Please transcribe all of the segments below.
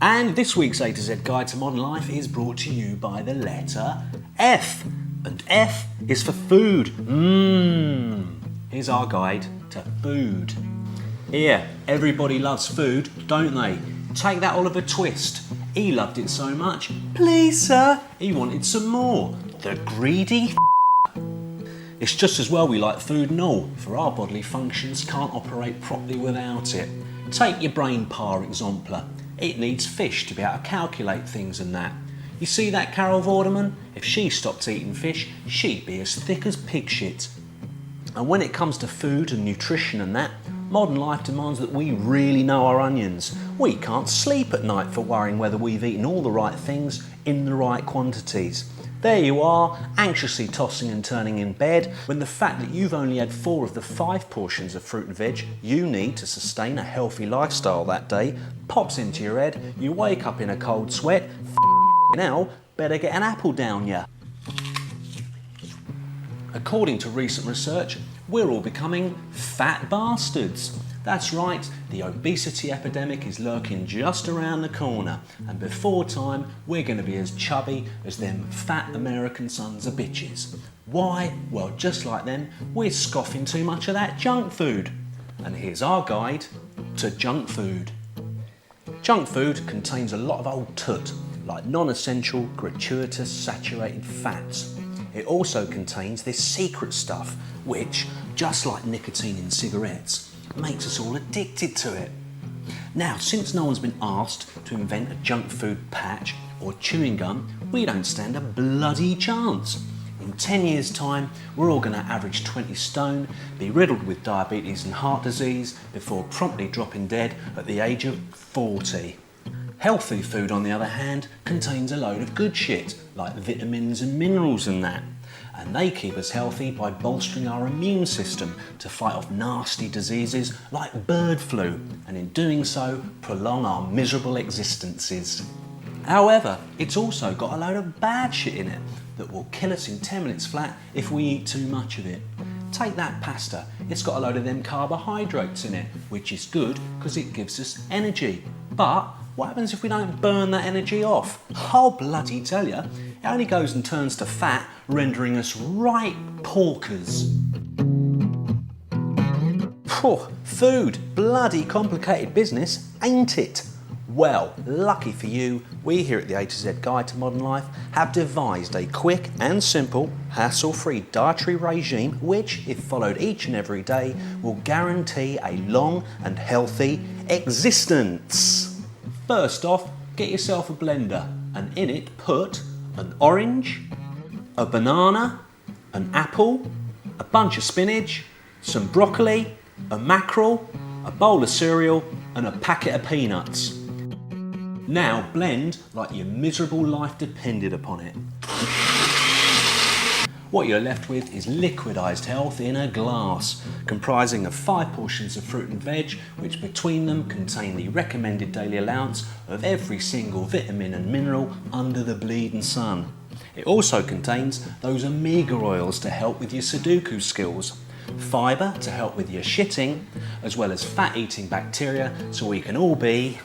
And this week's A to Z Guide to Modern Life is brought to you by the letter F. And F is for food. Here's our guide to food. Here, everybody loves food, don't they? Take that Oliver Twist. He loved it so much, please sir, he wanted some more. The greedy It's just as well we like food and all, for our bodily functions can't operate properly without it. Take your brain par example. It needs fish to be able to calculate things and that. You see that Carol Vorderman? If she stopped eating fish, she'd be as thick as pig shit. And when it comes to food and nutrition and that, modern life demands that we really know our onions. We can't sleep at night for worrying whether we've eaten all the right things in the right quantities. There you are, anxiously tossing and turning in bed, when the fact that you've only had 4 of the 5 portions of fruit and veg you need to sustain a healthy lifestyle that day pops into your head, you wake up in a cold sweat, now better get an apple down ya. According to recent research, we're all becoming fat bastards. That's right, the obesity epidemic is lurking just around the corner, and before time we're going to be as chubby as them fat American sons of bitches. Why? Well, just like them, we're scoffing too much of that junk food. And here's our guide to junk food. Junk food contains a lot of old tut, like non-essential, gratuitous, saturated fats. It also contains this secret stuff, which, just like nicotine in cigarettes, makes us all addicted to it. Now, since no one's been asked to invent a junk food patch or chewing gum, we don't stand a bloody chance. In 10 years' time, we're all going to average 20 stone, be riddled with diabetes and heart disease, before promptly dropping dead at the age of 40. Healthy food, on the other hand, contains a load of good shit, like vitamins and minerals and that. And they keep us healthy by bolstering our immune system to fight off nasty diseases like bird flu, and in doing so, prolong our miserable existences. However, it's also got a load of bad shit in it that will kill us in 10 minutes flat if we eat too much of it. Take that pasta, it's got a load of them carbohydrates in it, which is good because it gives us energy. But what happens if we don't burn that energy off? I'll bloody tell you, it only goes and turns to fat, rendering us right porkers. Food, bloody complicated business, ain't it? Well, lucky for you, we here at the A to Z Guide to Modern Life have devised a quick and simple, hassle-free dietary regime which, if followed each and every day, will guarantee a long and healthy existence. First off, get yourself a blender and in it put an orange, a banana, an apple, a bunch of spinach, some broccoli, a mackerel, a bowl of cereal and a packet of peanuts. Now blend like your miserable life depended upon it. What you're left with is liquidised health in a glass, comprising of 5 portions of fruit and veg, which between them contain the recommended daily allowance of every single vitamin and mineral under the bleeding sun. It also contains those omega oils to help with your Sudoku skills, fibre to help with your shitting, as well as fat-eating bacteria so we can all be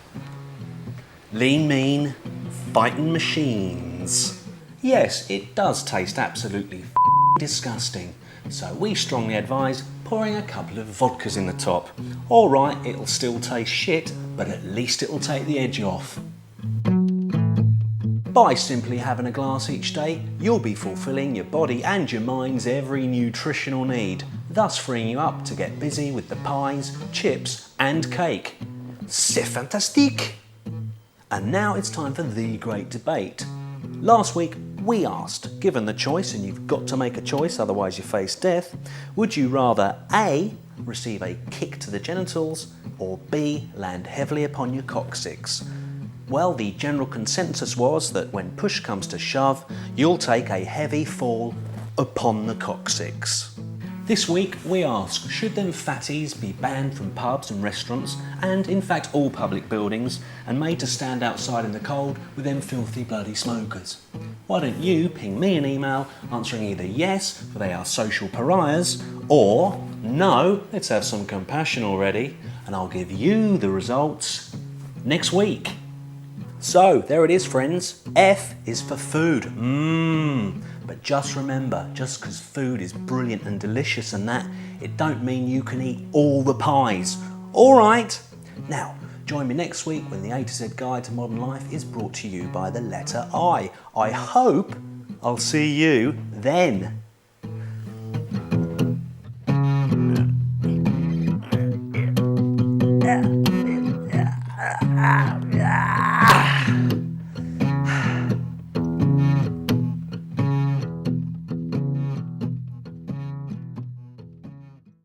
lean, mean, fighting machines. Yes, it does taste absolutely disgusting, so we strongly advise pouring a couple of vodkas in the top. Alright, it'll still taste shit, but at least it'll take the edge off. By simply having a glass each day, you'll be fulfilling your body and your mind's every nutritional need, thus freeing you up to get busy with the pies, chips and cake. C'est fantastique! And now it's time for the great debate. Last week we asked, given the choice, and you've got to make a choice otherwise you face death, would you rather A, receive a kick to the genitals, or B, land heavily upon your coccyx? Well, the general consensus was that when push comes to shove, you'll take a heavy fall upon the coccyx. This week we ask, should them fatties be banned from pubs and restaurants, and in fact all public buildings, and made to stand outside in the cold with them filthy bloody smokers? Why don't you ping me an email answering either yes, for they are social pariahs, or no, let's have some compassion already, and I'll give you the results next week. So, there it is, friends. F is for food. But just remember, just because food is brilliant and delicious and that, it don't mean you can eat all the pies. All right? Now, join me next week when the A to Z Guide to Modern Life is brought to you by the letter I. I hope I'll see you then.